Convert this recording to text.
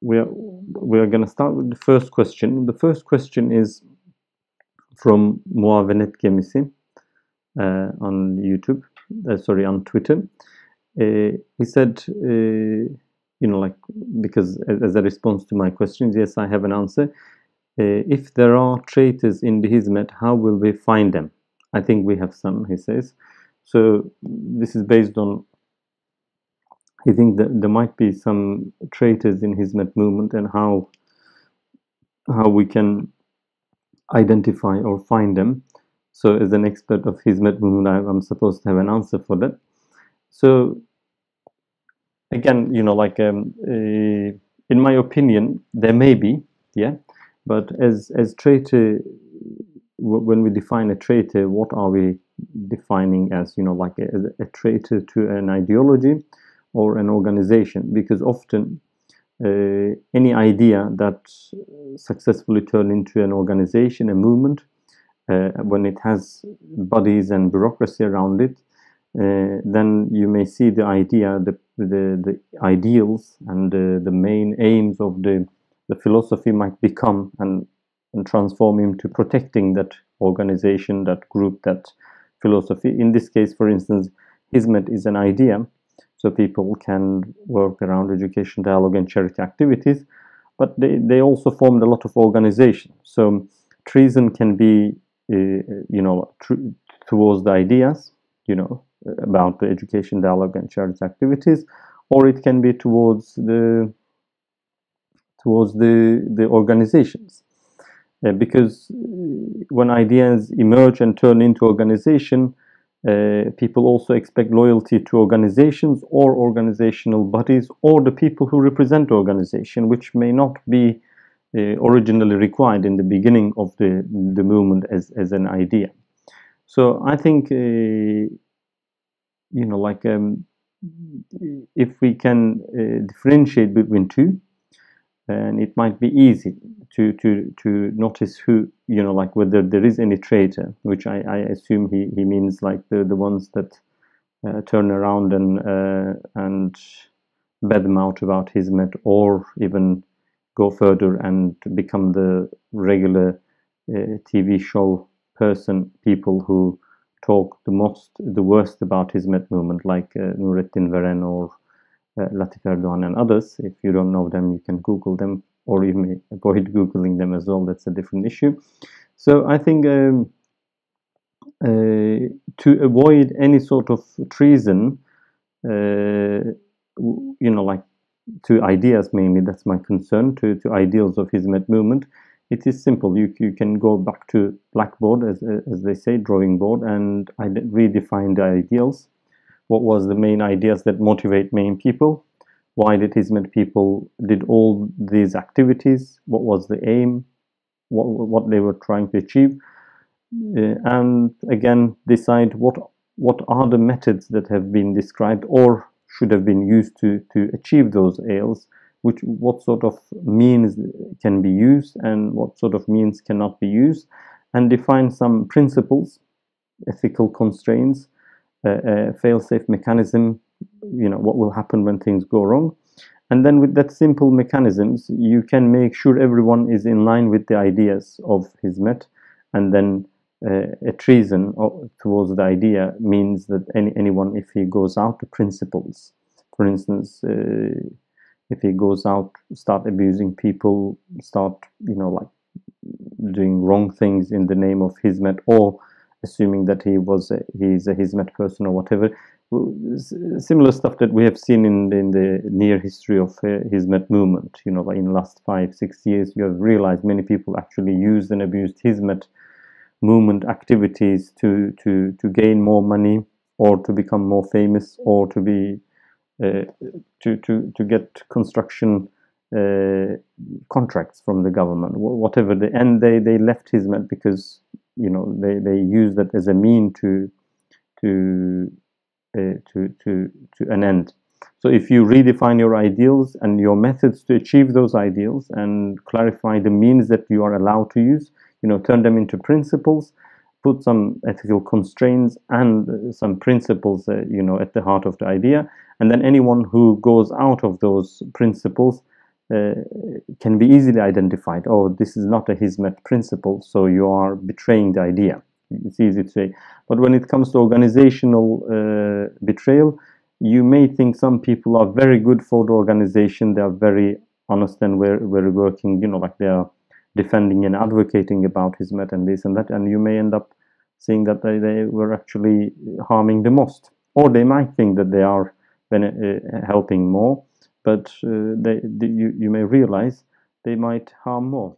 we are going to start with the first question. The first question is from Muavenet Gemisi on YouTube, sorry, on Twitter. He said, like, because as a response to my questions, yes, I have an answer. If there are traitors in the Hizmet, how will we find them? I think we have some, he says. So this is based on, he thinks that there might be some traitors in Hizmet movement, and how we can identify or find them. So as an expert of Hizmet movement, I'm supposed to have an answer for that. So again, in my opinion, there may be, yeah, but as traitor, when we define a traitor, what are we defining as, like a traitor to an ideology or an organization? Because often any idea that successfully turned into an organization, a movement, when it has bodies and bureaucracy around it, then you may see the idea, the ideals and the main aims of the philosophy might become and transform into protecting that organization, that group, that philosophy. In this case, for instance, Hizmet is an idea, so people can work around education, dialogue, and charity activities, but they also formed a lot of organizations. So treason can be, towards the ideas, about the education, dialogue, and charity activities, or it can be towards the organizations. Because when ideas emerge and turn into organization, people also expect loyalty to organizations or organizational bodies or the people who represent organization, which may not be originally required in the beginning of the movement as an idea. So I think, if we can differentiate between two, and it might be easy to notice who, whether there is any traitor, which I assume he means like the ones that turn around and badmouth about Hizmet, or even go further and become the regular TV show people who talk the worst about Hizmet movement, like Nurettin Veren or Latif Erdoğan and others. If you don't know them, you can Google them, or you may avoid Googling them as well. That's a different issue. So I think to avoid any sort of treason, like to ideas mainly, that's my concern, to ideals of Hizmet movement, it is simple. You can go back to blackboard, as they say, drawing board, and redefine the ideals. What was the main ideas that motivate main people? Why did Hizmet people did all these activities? What was the aim? What they were trying to achieve? And again, decide what are the methods that have been described or should have been used to achieve those aims. What sort of means can be used and what sort of means cannot be used, and define some principles, ethical constraints, fail-safe mechanism, what will happen when things go wrong. And then with that simple mechanisms, you can make sure everyone is in line with the ideas of Hizmet. And then a treason towards the idea means that anyone, if he goes out to principles, for instance, if he goes out, start abusing people, start, doing wrong things in the name of Hizmet, or assuming that he's a Hizmet person or whatever. Similar stuff that we have seen in the near history of Hizmet movement. Like in the last 5-6 years, you have realized many people actually used and abused Hizmet movement activities to gain more money, or to become more famous, or to be to get construction contracts from the government, whatever. And they left Hizmet because they use that as a mean to an end. So if you redefine your ideals and your methods to achieve those ideals, and clarify the means that you are allowed to use, turn them into principles, put some ethical constraints and some principles, at the heart of the idea, and then anyone who goes out of those principles can be easily identified. Oh, this is not a Hizmet principle, so you are betraying the idea. It's easy to say. But when it comes to organizational betrayal, you may think some people are very good for the organization. They are very honest and very working, like they are defending and advocating about Hizmet and this and that. And you may end up seeing that they were actually harming the most. Or they might think that they are helping more, but you may realize they might harm more.